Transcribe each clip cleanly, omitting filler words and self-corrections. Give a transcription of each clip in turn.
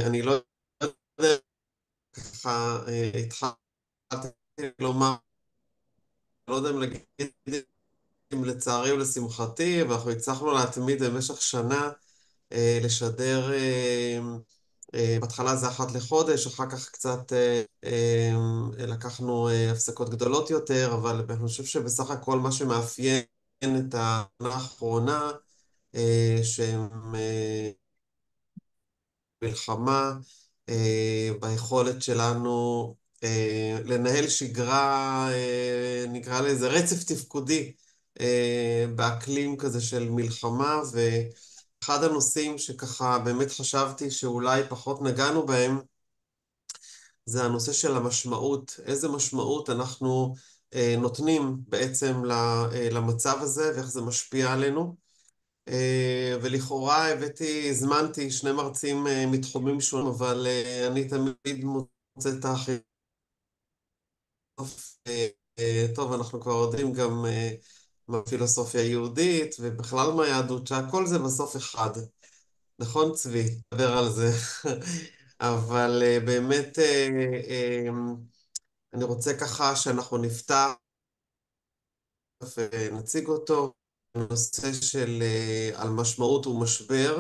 אני לא יודע, ככה התחלתי לומר, לא יודע אם להגיד אם לצערי או לשמחתי, ואנחנו הצלחנו להתמיד במשך שנה לשדר, בהתחלה זה אחת לחודש, אחר כך קצת לקחנו הפסקות גדולות יותר, אבל אני חושב שבסך הכל מה שמאפיין את העונה האחרונה, שהם מלחמה ביכולת שלנו לנהל שגרה, נקרא לזה רצף תפקודי, באקלים כזה של מלחמה, ואחד הנושאים שככה באמת חשבתי שאולי פחות נגענו בהם, זה הנושא של המשמעות, איזה משמעות אנחנו נותנים בעצם למצב הזה, ואיך זה משפיע עלינו. ולכאורה הזמנתי שני מרצים מתחומים שונים, אבל אני תמיד מוצא את האחרים. טוב, אנחנו כבר יודעים גם מהפילוסופיה היהודית, ובכלל מהיהדות, שהכל זה בסוף אחד. נכון, צבי? נדבר על זה. אבל באמת, אני רוצה ככה שאנחנו נפתח ונציג אותו, נושא של על משמעות ומשבר.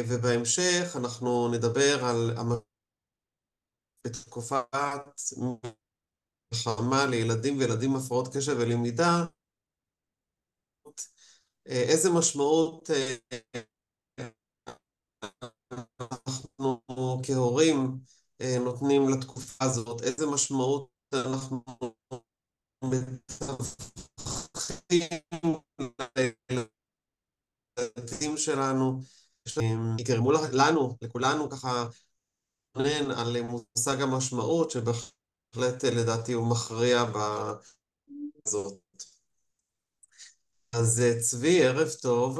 ובהמשך אנחנו נדבר על בתקופת מלחמה לילדים וילדים עם הפרעות קשב ולמידה, איזה משמעות אנחנו כהורים נותנים לתקופה הזאת, איזה משמעות אנחנו מתווכים לילדים שלנו, יגרמו לנו, לכולנו ככה, להתבונן על מושג המשמעות, שבהחלט לדעתי הוא מכריע בזאת. אז צבי, ערב טוב.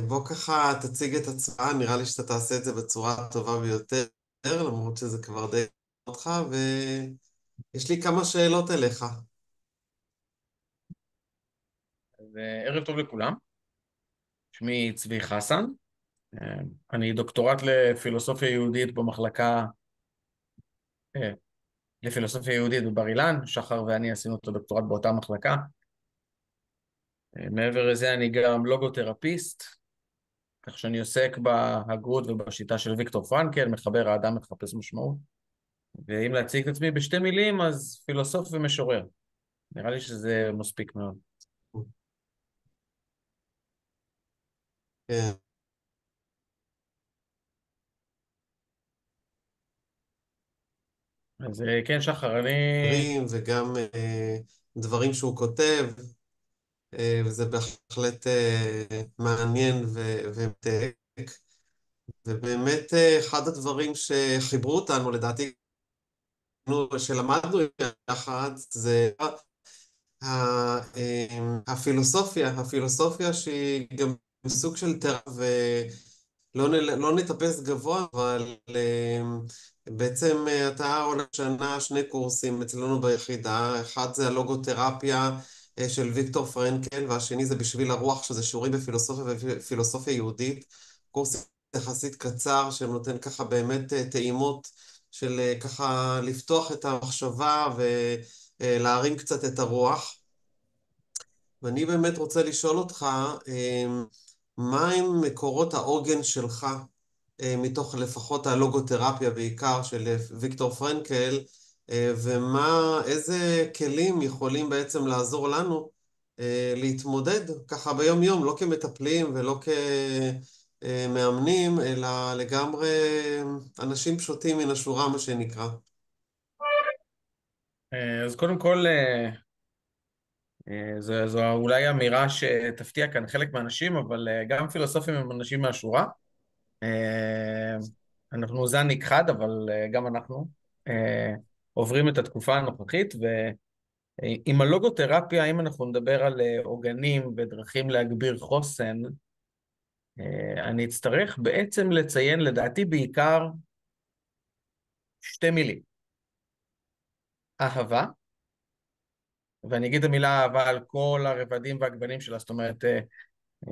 בוא ככה תציג את עצמך, נראה לי שאתה תעשה את זה בצורה הטובה ביותר, למרות שזה כבר די אותך, ויש לי כמה שאלות אליך. אז ערב טוב לכולם, שמי צבי חסן, אני דוקטורט לפילוסופיה יהודית במחלקה לפילוסופיה יהודית בבר אילן, שחר ואני עשינו את הדוקטורט באותה מחלקה. מעבר לזה אני גם לוגותרפיסט, כך שאני עוסק בהגות ובשיטה של ויקטור פרנקל, מחבר האדם מחפש משמעות. ואם להציג את עצמי בשתי מילים, אז פילוסוף ומשורר. נראה לי שזה מספיק מאוד. כן, אז כן, שחר, וגם דברים שהוא כותב, וזה בהחלט מעניין ומתק. ובאמת אחד הדברים שחיברו אותנו, לדעתי, שלמדנו יחד, זה הפילוסופיה שהיא גם סוג של לא נטפס גבוה, אבל בעצם אתה הולך שנה שני קורסים אצלנו ביחידה, אחד זה הלוגותרפיה של ויקטור פרנקל, והשני זה בשביל הרוח, שזה שיעורים בפילוסופיה ופילוסופיה יהודית, קורס יחסית קצר שנותן ככה באמת טעימות של ככה לפתוח את המחשבה ולהרים קצת את הרוח. ואני באמת רוצה לשאול אותך, מהם מקורות העוגן שלך, מתוך לפחות הלוגותרפיה בעיקר של ויקטור פרנקל, איזה כלים יכולים בעצם לעזור לנו להתמודד ככה ביום יום, לא כמטפלים ולא כמאמנים, אלא לגמרי אנשים פשוטים מן השורה, מה שנקרא. אז קודם כל, זו אולי אמירה שתפתיע כאן חלק מהאנשים, אבל גם פילוסופים הם אנשים מהשורה. אנחנו זן נכחד, אבל גם אנחנו עוברים את התקופה הנוכחית, ועם הלוגותרפיה, אם אנחנו נדבר על עוגנים ודרכים להגביר חוסן, אני אצטרך בעצם לציין, לדעתי בעיקר, שתי מילים. אהבה, ואני אגיד את המילה אהבה על כל הרבדים והגוונים שלה, זאת אומרת,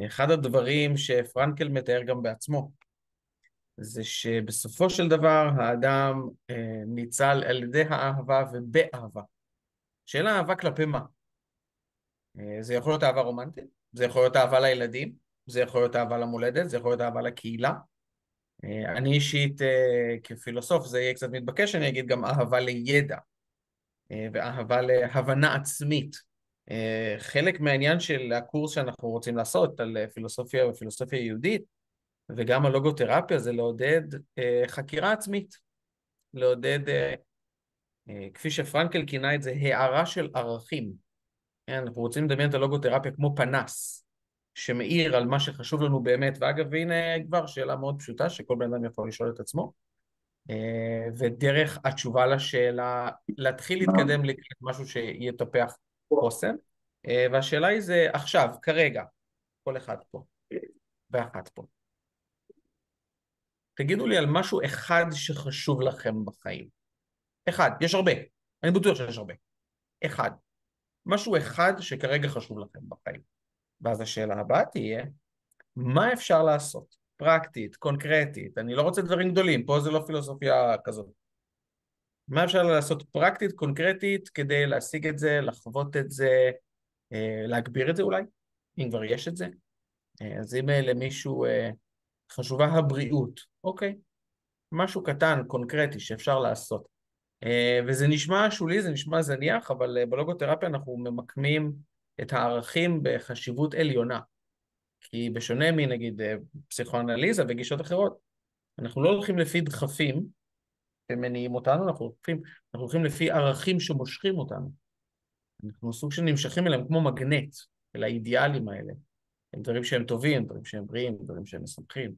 אחד הדברים שפרנקל מתאר גם בעצמו, זה שבסופו של דבר האדם ניצל על ידי האהבה ובאהבה. שאלה אהבה כלפי מה? זה יכול להיות אהבה רומנטית, זה יכול להיות אהבה לילדים, זה יכול להיות אהבה למולדת, זה יכול להיות אהבה לקהילה. אני אישית כפילוסוף, זה יהיה קצת מתבקש, אני אגיד גם אהבה לידע, ואהבה להבנה עצמית. חלק מהעניין של הקורס שאנחנו רוצים לעשות על פילוסופיה ופילוסופיה יהודית, וגם הלוגותרפיה, זה לעודד חקירה עצמית, לעודד, כפי שפרנקל כינה את זה, הערה של ערכים. אנחנו רוצים לדמיין את הלוגותרפיה כמו פנס, שמאיר על מה שחשוב לנו באמת, ואגב, הנה כבר שאלה מאוד פשוטה, שכל בן אדם יכול לשאול את עצמו, ודרך התשובה לשאלה, להתחיל להתקדם לקראת משהו שיטפח חוסן, והשאלה היא זה עכשיו, כרגע, כל אחד פה, ואחת פה. תגידו לי על משהו אחד שחשוב לכם בחיים. אחד, יש הרבה, אני בטוח שיש הרבה. אחד, משהו אחד שכרגע חשוב לכם בחיים. ואז השאלה הבאה תהיה, מה אפשר לעשות? פרקטית, קונקרטית, אני לא רוצה דברים גדולים, פה זה לא פילוסופיה כזאת. מה אפשר לעשות פרקטית, קונקרטית, כדי להשיג את זה, לחוות את זה, להגביר את זה אולי, אם כבר יש את זה? אז אם למישהו חשובה הבריאות, אוקיי, משהו קטן, קונקרטי שאפשר לעשות. וזה נשמע שולי, זה נשמע זניח, אבל בלוגותרפיה אנחנו ממקמים את הערכים בחשיבות עליונה. כי בשונה מנגיד פסיכואנליזה וגישות אחרות, אנחנו לא הולכים לפי דחפים שמניעים אותנו, אנחנו הולכים לפי ערכים שמושכים אותנו. אנחנו סוג שנמשכים אליהם כמו מגנט, אל האידיאלים האלה. הם דברים שהם טובים, דברים שהם בריאים, דברים שהם משמחים.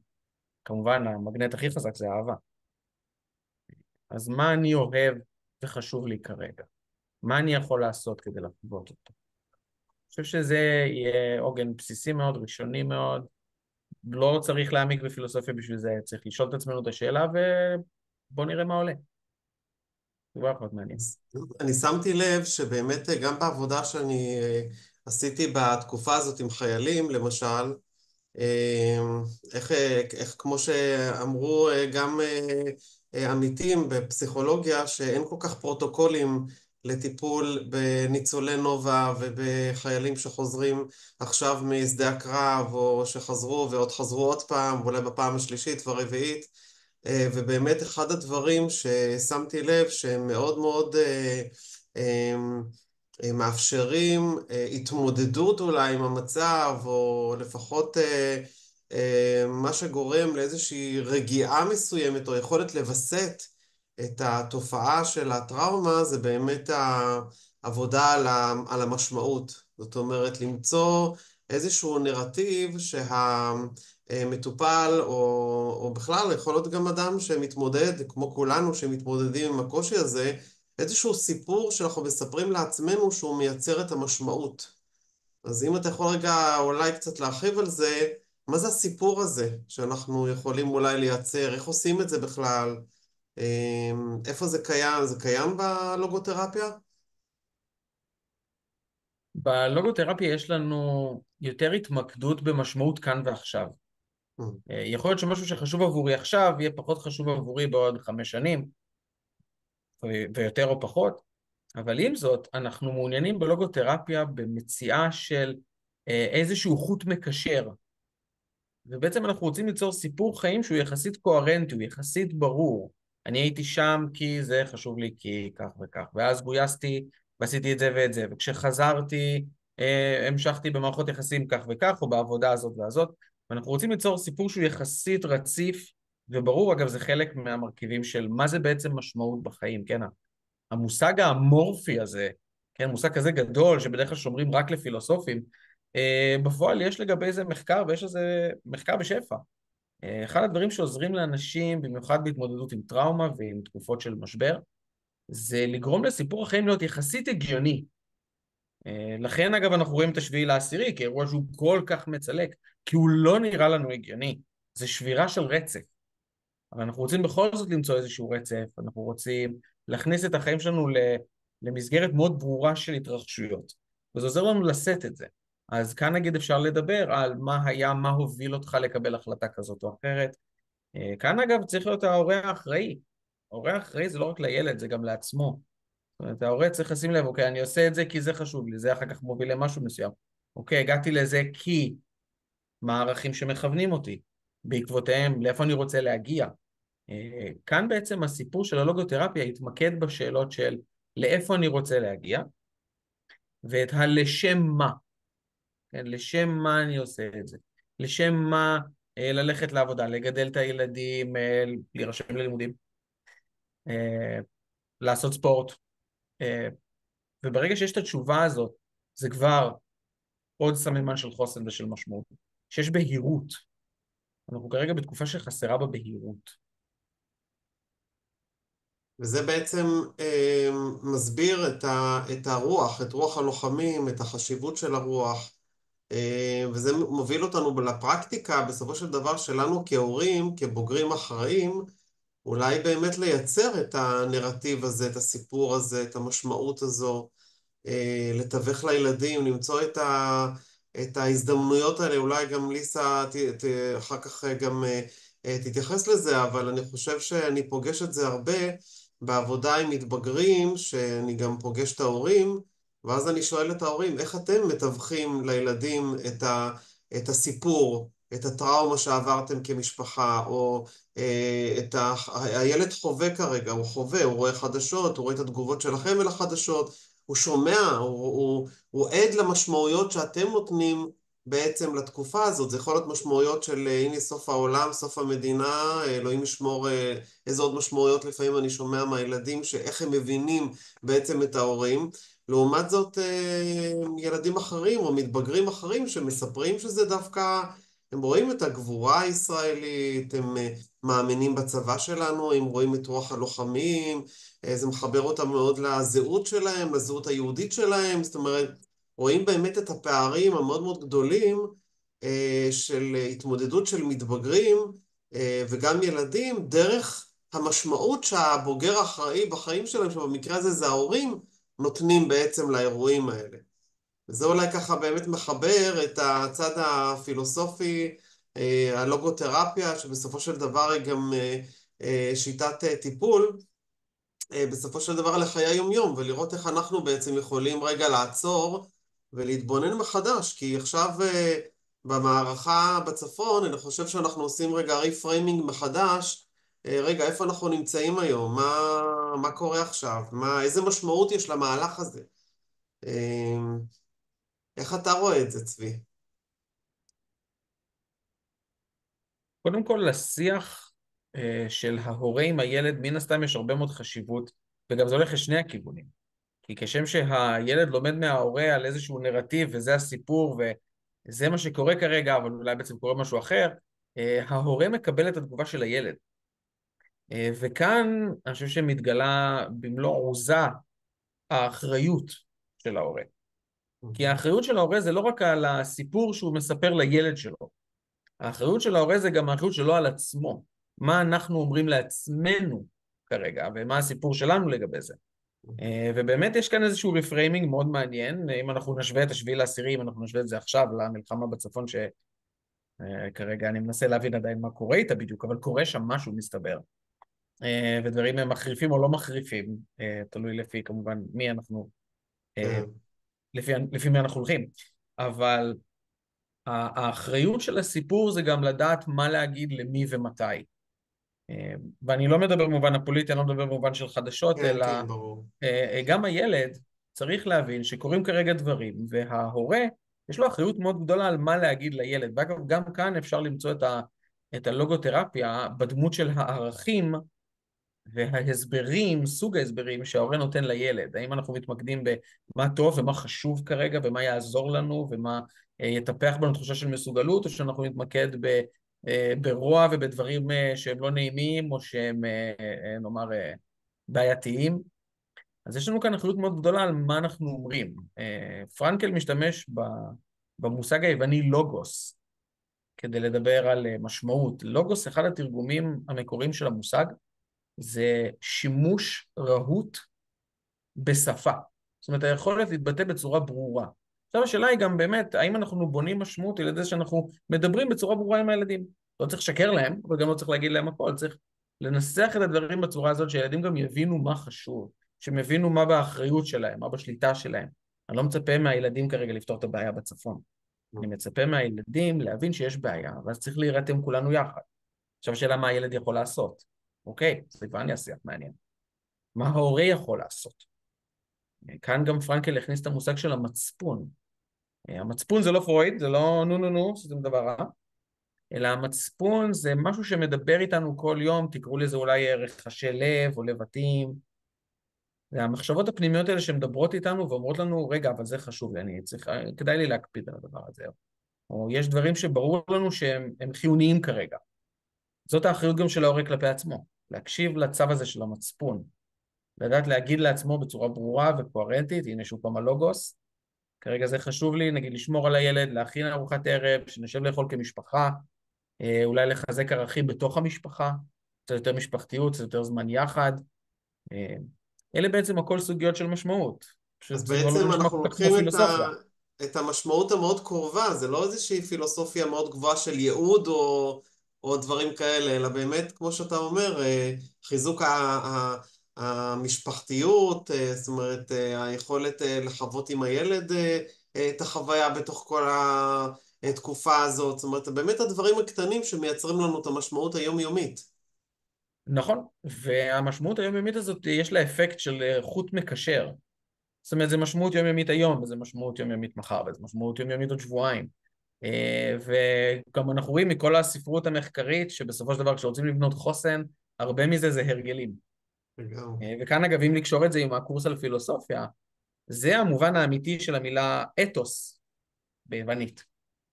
כמובן, המגנט הכי חזק זה אהבה. אז מה אני אוהב וחשוב לי כרגע? מה אני יכול לעשות כדי לחוות אותו? אני חושב שזה יהיה עוגן בסיסי מאוד, ראשוני מאוד. לא צריך להעמיק בפילוסופיה בשביל זה, צריך לשאול את עצמנו את השאלה ובוא נראה מה עולה. זה כבר יכול להיות מעניין. אני שמתי לב שבאמת גם בעבודה שאני עשיתי בתקופה הזאת עם חיילים, למשל, איך כמו שאמרו גם עמיתים בפסיכולוגיה, שאין כל כך פרוטוקולים לטיפול בניצולי נובה ובחיילים שחוזרים עכשיו משדה הקרב, או שחזרו ועוד חזרו עוד פעם, ואולי בפעם השלישית והרביעית. ובאמת אחד הדברים ששמתי לב שהם מאוד מאוד מאפשרים התמודדות אולי עם המצב, או לפחות מה שגורם לאיזושהי רגיעה מסוימת, או יכולת לבסט את התופעה של הטראומה, זה באמת העבודה על המשמעות. זאת אומרת, למצוא איזשהו נרטיב שהמטופל, או בכלל יכול להיות גם אדם שמתמודד, כמו כולנו שמתמודדים עם הקושי הזה, איזשהו סיפור שאנחנו מספרים לעצמנו שהוא מייצר את המשמעות. אז אם אתה יכול רגע אולי קצת להרחיב על זה, מה זה הסיפור הזה שאנחנו יכולים אולי לייצר? איך עושים את זה בכלל? איפה זה קיים? זה קיים בלוגותרפיה? בלוגותרפיה יש לנו יותר התמקדות במשמעות כאן ועכשיו. יכול להיות שמשהו שחשוב עבורי עכשיו יהיה פחות חשוב עבורי בעוד 5 שנים, ויותר או פחות, אבל עם זאת, אנחנו מעוניינים בלוגותרפיה במציאה של איזשהו חוט מקשר, ובעצם אנחנו רוצים ליצור סיפור חיים שהוא יחסית קוהרנטי, הוא יחסית ברור. אני הייתי שם כי זה חשוב לי כי כך וכך, ואז גויסתי ועשיתי את זה ואת זה, וכשחזרתי המשכתי במערכות יחסים כך וכך, או בעבודה הזאת והזאת, ואנחנו רוצים ליצור סיפור שהוא יחסית רציף וברור. אגב, זה חלק מהמרכיבים של מה זה בעצם משמעות בחיים, כן? המושג האמורפי הזה, כן, מושג כזה גדול שבדרך כלל שומרים רק לפילוסופים, בפועל יש לגבי זה מחקר, ויש איזה מחקר בשפע. אחד הדברים שעוזרים לאנשים, במיוחד בהתמודדות עם טראומה ועם תקופות של משבר, זה לגרום לסיפור החיים להיות יחסית הגיוני. לכן אגב אנחנו רואים את 7/10 כאירוע שהוא כל כך מצלק, כי הוא לא נראה לנו הגיוני. זה שבירה של רצף. אבל אנחנו רוצים בכל זאת למצוא איזשהו רצף, אנחנו רוצים להכניס את החיים שלנו למסגרת מאוד ברורה של התרחשויות. וזה עוזר לנו לשאת את זה. אז כאן נגיד אפשר לדבר על מה היה, מה הוביל אותך לקבל החלטה כזאת או אחרת, כאן אגב צריך להיות ההורה האחראי. ההורה האחראי זה לא רק לילד, זה גם לעצמו. זאת אומרת, ההורה צריך לשים לב, אוקיי, אני עושה את זה כי זה חשוב לי, זה אחר כך מוביל למשהו מסוים. אוקיי, הגעתי לזה כי מה הערכים שמכוונים אותי, בעקבותיהם, לאיפה אני רוצה להגיע. כאן בעצם הסיפור של הלוגותרפיה התמקד בשאלות של לאיפה אני רוצה להגיע, ואת הלשם מה, כן? לשם מה אני עושה את זה, לשם מה ללכת לעבודה, לגדל את הילדים, להירשם ללימודים, אה, לעשות ספורט, וברגע שיש את התשובה הזאת, זה כבר עוד סממן של חוסן ושל משמעות, שיש בהירות. אנחנו כרגע בתקופה שחסרה בה בהירות. וזה בעצם מסביר את הרוח, את רוח הלוחמים, את החשיבות של הרוח, וזה מוביל אותנו לפרקטיקה, בסופו של דבר שלנו כהורים, כבוגרים אחראים, אולי באמת לייצר את הנרטיב הזה, את הסיפור הזה, את המשמעות הזו, לתווך לילדים, למצוא את ההזדמנויות האלה, אולי גם ליסה אחר כך גם תתייחס לזה, אבל אני חושב שאני פוגש את זה הרבה בעבודה עם מתבגרים, שאני גם פוגש את ההורים, ואז אני שואל את ההורים, איך אתם מתווכים לילדים את הסיפור, את הטראומה שעברתם כמשפחה, או הילד חווה כרגע, הוא חווה, הוא רואה חדשות, הוא רואה את התגובות שלכם אל החדשות, הוא שומע, הוא עד למשמעויות שאתם נותנים בעצם לתקופה הזאת. זה יכול להיות משמעויות של הנה סוף העולם, סוף המדינה, אלוהים ישמור, איזה עוד משמעויות לפעמים אני שומע מהילדים, שאיך הם מבינים בעצם את ההורים. לעומת זאת, ילדים אחרים או מתבגרים אחרים שמספרים שזה דווקא, הם רואים את הגבורה הישראלית, הם מאמינים בצבא שלנו, הם רואים את רוח הלוחמים, זה מחבר אותם מאוד לזהות שלהם, לזהות היהודית שלהם, זאת אומרת, רואים באמת את הפערים המאוד מאוד גדולים של התמודדות של מתבגרים וגם ילדים, דרך המשמעות שהבוגר האחראי בחיים שלהם, שבמקרה הזה זה ההורים, נותנים בעצם לאירועים האלה. וזה אולי ככה באמת מחבר את הצד הפילוסופי, הלוגותרפיה, שבסופו של דבר היא גם שיטת טיפול, בסופו של דבר לחיי היום-יום, ולראות איך אנחנו בעצם יכולים רגע לעצור ולהתבונן מחדש, כי עכשיו במערכה בצפון, אני חושב שאנחנו עושים רגע ריפריימינג מחדש, רגע, איפה אנחנו נמצאים היום? מה קורה עכשיו? איזה משמעות יש למהלך הזה? איך אתה רואה את זה, צבי? קודם כל, לשיח של ההורה עם הילד, מן הסתם יש הרבה מאוד חשיבות, וגם זה הולך לשני הכיוונים. כי כשם שהילד לומד מההורה על איזשהו נרטיב, וזה הסיפור, וזה מה שקורה כרגע, אבל אולי בעצם קורה משהו אחר, ההורה מקבל את התגובה של הילד. וכאן אני חושב שמתגלה במלוא עוזה האחריות של ההורה. כי האחריות של ההורה זה לא רק על הסיפור שהוא מספר לילד שלו. האחריות של ההורה זה גם האחריות שלו על עצמו. מה אנחנו אומרים לעצמנו כרגע, ומה הסיפור שלנו לגבי זה. ובאמת יש כאן איזשהו רפריימינג מאוד מעניין, אם אנחנו נשווה את השביעי לעשירי, אם אנחנו נשווה את זה עכשיו למלחמה בצפון, שכרגע אני מנסה להבין עדיין מה קורה איתה בדיוק, אבל קורה שם משהו מסתבר. ודברים הם מחריפים או לא מחריפים, תלוי לפי כמובן מי אנחנו, כן, לפי מי אנחנו הולכים. אבל האחריות של הסיפור זה גם לדעת מה להגיד למי ומתי. ואני לא מדבר במובן הפוליטי, אני לא מדבר במובן של חדשות, כן, אלא כן, ברור. גם הילד צריך להבין שקורים כרגע דברים, וההורה יש לו אחריות מאוד גדולה על מה להגיד לילד. ואגב, גם כאן אפשר למצוא את הלוגותרפיה בדמות של הערכים וההסברים, סוג ההסברים שההורה נותן לילד. האם אנחנו מתמקדים במה טוב ומה חשוב כרגע ומה יעזור לנו ומה יטפח בנו תחושה של מסוגלות, או שאנחנו נתמקד ברוע ובדברים שהם לא נעימים או שהם נאמר בעייתיים. אז יש לנו כאן אחריות מאוד גדולה על מה אנחנו אומרים. פרנקל משתמש במושג היווני לוגוס כדי לדבר על משמעות. לוגוס, אחד התרגומים המקוריים של המושג, זה שימוש רהוט בשפה. זאת אומרת, היכולת להתבטא בצורה ברורה. עכשיו השאלה היא גם באמת, האם אנחנו בונים משמעות על ידי שאנחנו מדברים בצורה ברורה עם הילדים? זאת לא צריך לשקר להם, אבל גם לא צריך להגיד להם הכל, צריך לנסח את הדברים בצורה הזאת, שילדים גם יבינו מה חשוב, שהם יבינו מה באחריות שלהם, מה בשליטה שלהם. אני לא מצפה מהילדים כרגע לפתור את הבעיה בצפון. אני מצפה מהילדים להבין שיש בעיה, ואז צריך להירתם כולנו יחד. עכשיו השאלה מה הילד יכול לעשות. אוקיי, זה כבר נהיה שיח מעניין. מה ההורה יכול לעשות? כאן גם פרנקל הכניס את המושג של המצפון. המצפון זה לא פרויד, זה לא נו נו נו, שזה דבר רע, אלא המצפון זה משהו שמדבר איתנו כל יום, תקראו לזה אולי רחשי לב או לבטים. זה המחשבות הפנימיות האלה שמדברות איתנו ואומרות לנו, רגע, אבל זה חשוב לי, כדאי לי להקפיד על הדבר הזה. או יש דברים שברור לנו שהם חיוניים כרגע. זאת האחריות גם של ההורה כלפי עצמו, להקשיב לצו הזה של המצפון, לדעת להגיד לעצמו בצורה ברורה וקוהרנטית, הנה שוב פעם הלוגוס, כרגע זה חשוב לי, נגיד לשמור על הילד, להכין ארוחת ערב, שנשב לאכול כמשפחה, אולי לחזק ערכים בתוך המשפחה, קצת יותר משפחתיות, קצת יותר זמן יחד. אלה בעצם הכל סוגיות של משמעות. אז פשוט זה כבר לא בעצם נשמע אנחנו כל כך כמו לוקחים פילוסופיה. את המשמעות המאוד קרובה, זה לא איזושהי פילוסופיה מאוד גבוהה של ייעוד או דברים כאלה, אלא באמת, כמו שאתה אומר, חיזוק המשפחתיות, זאת אומרת, היכולת לחוות עם הילד את החוויה בתוך כל התקופה הזאת, זאת אומרת, באמת הדברים הקטנים שמייצרים לנו את המשמעות היומיומית. נכון, והמשמעות היומיומית הזאת יש לה אפקט של חוט מקשר. זאת אומרת, זה משמעות יומיומית היום, וזה משמעות יומיומית מחר, וזה משמעות יומיומית עוד שבועיים. וגם אנחנו רואים מכל הספרות המחקרית, שבסופו של דבר כשרוצים לבנות חוסן, הרבה מזה זה הרגלים. לגמרי. וכאן אגב, אם לקשור את זה עם הקורס על פילוסופיה, זה המובן האמיתי של המילה אתוס ביוונית.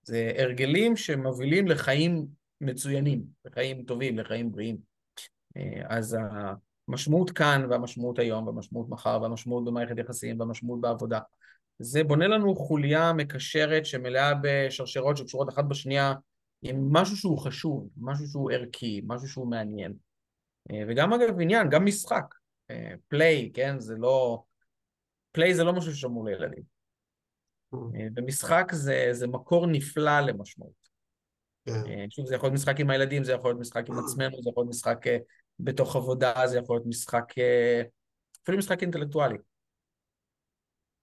זה הרגלים שמובילים לחיים מצוינים, לחיים טובים, לחיים בריאים. אז המשמעות כאן והמשמעות היום והמשמעות מחר והמשמעות במערכת יחסים והמשמעות בעבודה, זה בונה לנו חוליה מקשרת שמלאה בשרשרות שקשורות אחת בשנייה עם משהו שהוא חשוב, משהו שהוא ערכי, משהו שהוא מעניין. וגם אגב עניין, גם משחק, פליי, כן? פליי זה לא משהו ששמור לילדים. במשחק זה מקור נפלא למשמעות. כן. שוב, זה יכול להיות משחק עם הילדים, זה יכול להיות משחק עם עצמנו, זה יכול להיות משחק בתוך עבודה, זה יכול להיות משחק, אפילו משחק אינטלקטואלי.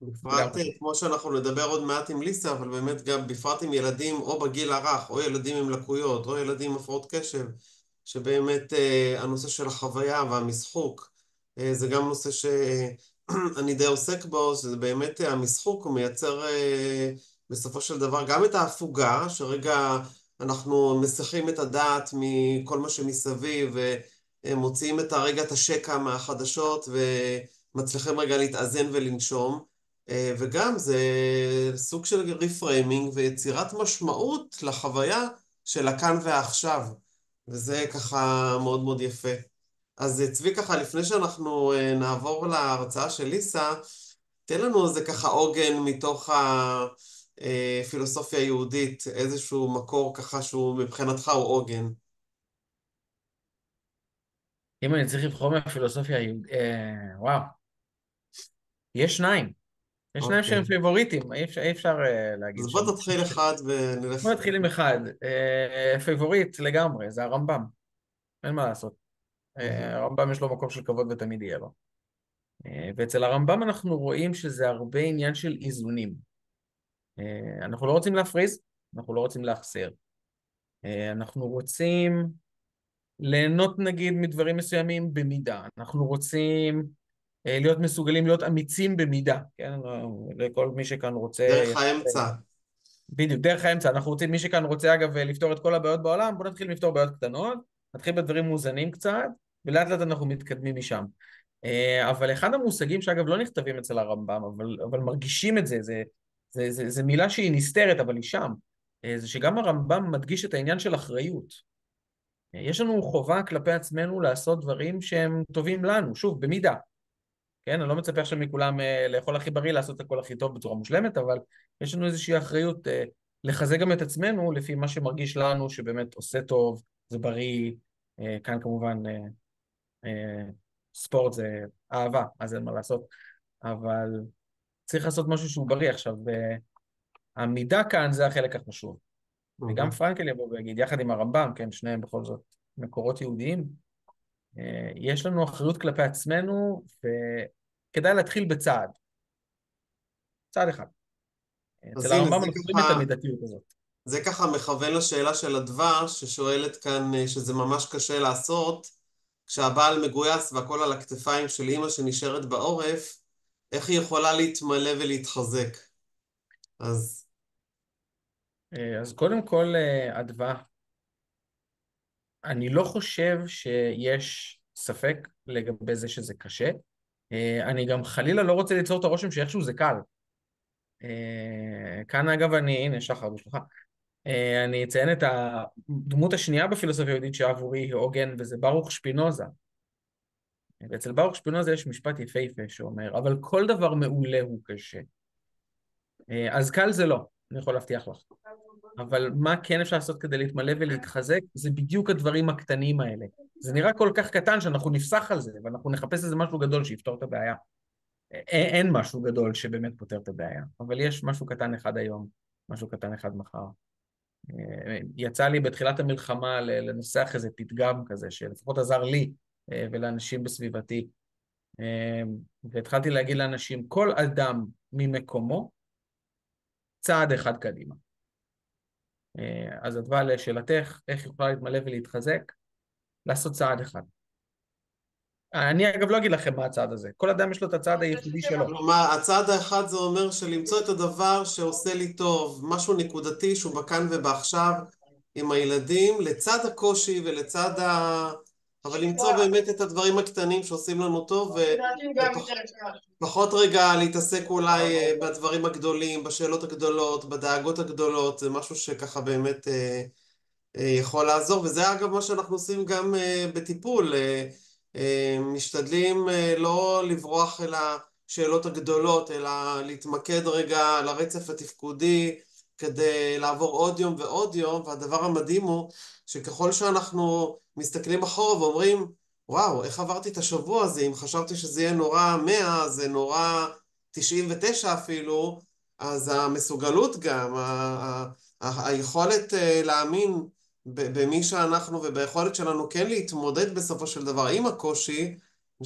זה גם בפרט חשוב. כמו שאנחנו נדבר עוד מעט עם ליסה, אבל באמת גם בפרט עם ילדים או בגיל הרך, או ילדים עם לקויות, או ילדים עם הפרעות קשב, שבאמת הנושא של החוויה והמשחוק, זה גם נושא שאני די עוסק בו, שזה באמת המשחוק, הוא מייצר בסופו של דבר גם את ההפוגה, שרגע אנחנו מסכים את הדעת מכל מה שמסביב, ומוציאים את הרגע את השקע מהחדשות, ומצליחים רגע להתאזן ולנשום. וגם זה סוג של ריפריימינג ויצירת משמעות לחוויה של הכאן והעכשיו. וזה ככה מאוד מאוד יפה. אז צבי ככה, לפני שאנחנו נעבור להרצאה של ליסה, תן לנו איזה ככה עוגן מתוך הפילוסופיה היהודית, איזשהו מקור ככה שהוא מבחינתך הוא עוגן. אם אני צריך לבחור מהפילוסופיה היהודית, וואו, יש שניים. יש שניים שהם אוקיי. פיבוריטים, אי אפשר להגיד אז בוא שם. תתחיל אחד ונלך. בוא נתחיל עם אחד. פיבוריט לגמרי, זה הרמב"ם. אין מה לעשות. הרמב"ם יש לו מקום של כבוד ותמיד יהיה לו. ואצל הרמב"ם אנחנו רואים שזה הרבה עניין של איזונים. אנחנו לא רוצים להפריז, אנחנו לא רוצים להחסיר. אנחנו רוצים ליהנות נגיד מדברים מסוימים במידה. אנחנו רוצים להיות מסוגלים להיות אמיצים במידה, כן? לכל מי שכאן רוצה... דרך האמצע. בדיוק, דרך האמצע. אנחנו רוצים, מי שכאן רוצה אגב לפתור את כל הבעיות בעולם, בואו נתחיל לפתור בעיות קטנות, נתחיל בדברים מאוזנים קצת, ולאט לאט אנחנו מתקדמים משם. אבל אחד המושגים שאגב לא נכתבים אצל הרמב"ם, אבל מרגישים את זה, זה מילה שהיא נסתרת, אבל היא שם, זה שגם הרמב"ם מדגיש את העניין של אחריות. יש לנו חובה כלפי עצמנו לעשות דברים שהם טובים לנו, שוב, במידה. כן, אני לא מצפה עכשיו מכולם לאכול הכי בריא, לעשות הכל הכי טוב בצורה מושלמת, אבל יש לנו איזושהי אחריות לחזק גם את עצמנו לפי מה שמרגיש לנו שבאמת עושה טוב, זה בריא, כאן כמובן ספורט זה אהבה, אז אין מה לעשות, אבל צריך לעשות משהו שהוא בריא עכשיו, והמידה כאן זה החלק החשוב. וגם מהמם. פרנקל יבוא ויגיד, יחד עם הרמב"ם, כן, שניהם בכל זאת מקורות יהודיים, יש לנו אחריות כלפי עצמנו, וכדאי להתחיל בצעד, צעד אחד. אז אצל הנה, הרמב"ם אנחנו רואים את המידתיות הזאת. זה ככה מכוון לשאלה של אדווה, ששואלת כאן שזה ממש קשה לעשות, כשהבעל מגויס והכל על הכתפיים של אימא שנשארת בעורף, איך היא יכולה להתמלא ולהתחזק? אז אז קודם כל, אדווה, אני לא חושב שיש ספק לגבי זה שזה קשה. אני גם חלילה לא רוצה ליצור את הרושם שאיכשהו זה קל. כאן אגב הנה שחר בשבילך. אני אציין את הדמות השנייה בפילוסופיה היהודית שעבורי היא עוגן, וזה ברוך שפינוזה. ואצל ברוך שפינוזה יש משפט יפהפה שאומר, אבל כל דבר מעולה הוא קשה. אז קל זה לא, אני יכול להבטיח לך. אבל מה כן אפשר לעשות כדי להתמלא ולהתחזק? זה בדיוק הדברים הקטנים האלה. זה נראה כל כך קטן שאנחנו נפסח על זה, ואנחנו נחפש איזה משהו גדול שיפתור את הבעיה. אין משהו גדול שבאמת פותר את הבעיה, אבל יש משהו קטן אחד היום, משהו קטן אחד מחר. יצא לי בתחילת המלחמה לנסח איזה פתגם כזה, שלפחות עזר לי ולאנשים בסביבתי. והתחלתי להגיד לאנשים, כל אדם ממקומו, צעד אחד קדימה. אז אדווה, לשאלתך, איך יכולה להתמלא ולהתחזק? לעשות צעד אחד. אני אגב לא אגיד לכם מה הצעד הזה, כל אדם יש לו את הצעד הייחודי שלו. כלומר, הצעד האחד זה אומר שלמצוא את הדבר שעושה לי טוב, משהו נקודתי שהוא בכאן ובעכשיו עם הילדים, לצד הקושי ולצד אבל למצוא באמת את הדברים הקטנים שעושים לנו טוב, ופחות רגע להתעסק אולי בדברים הגדולים, בשאלות הגדולות, בדאגות הגדולות, זה משהו שככה באמת יכול לעזור, וזה אגב מה שאנחנו עושים גם בטיפול. משתדלים לא לברוח אל השאלות הגדולות, אלא להתמקד רגע על הרצף התפקודי כדי לעבור עוד יום ועוד יום, והדבר המדהים הוא שככל שאנחנו מסתכלים אחורה ואומרים, וואו, איך עברתי את השבוע הזה, אם חשבתי שזה יהיה נורא 100, זה נורא 99 אפילו, אז המסוגלות גם, היכולת להאמין במי שאנחנו וביכולת שלנו כן להתמודד בסופו של דבר עם הקושי, אני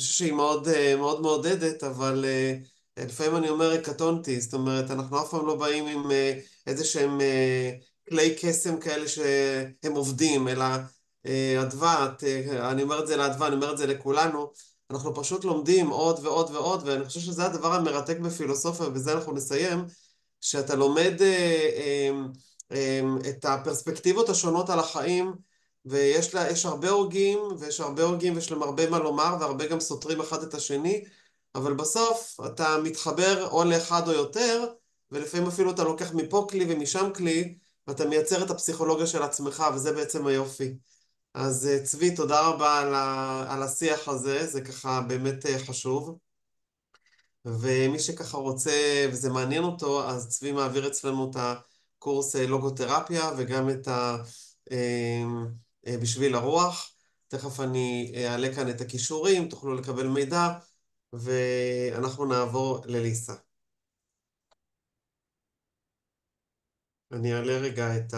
חושב שהיא מאוד מאוד מעודדת, אבל לפעמים אני אומר קטונתי, זאת אומרת, אנחנו אף פעם לא באים עם איזה שהם כלי קסם כאלה שהם עובדים, אלא אדווה, אני אומר את זה לאדווה, אני אומר את זה לכולנו, אנחנו פשוט לומדים עוד ועוד ועוד, ואני חושב שזה הדבר המרתק בפילוסופיה, ובזה אנחנו נסיים, שאתה לומד את הפרספקטיבות השונות על החיים, ויש הרבה הוגים, ויש הרבה הוגים, ויש להם הרבה מה לומר, והרבה גם סותרים אחד את השני, אבל בסוף אתה מתחבר או לאחד או יותר, ולפעמים אפילו אתה לוקח מפה כלי ומשם כלי, ואתה מייצר את הפסיכולוגיה של עצמך, וזה בעצם היופי. אז צבי, תודה רבה על השיח הזה, זה ככה באמת חשוב. ומי שככה רוצה וזה מעניין אותו, אז צבי מעביר אצלנו את הקורס לוגותרפיה וגם את בשביל הרוח. תכף אני אעלה כאן את הכישורים, תוכלו לקבל מידע, ואנחנו נעבור לליסה. אני אעלה רגע את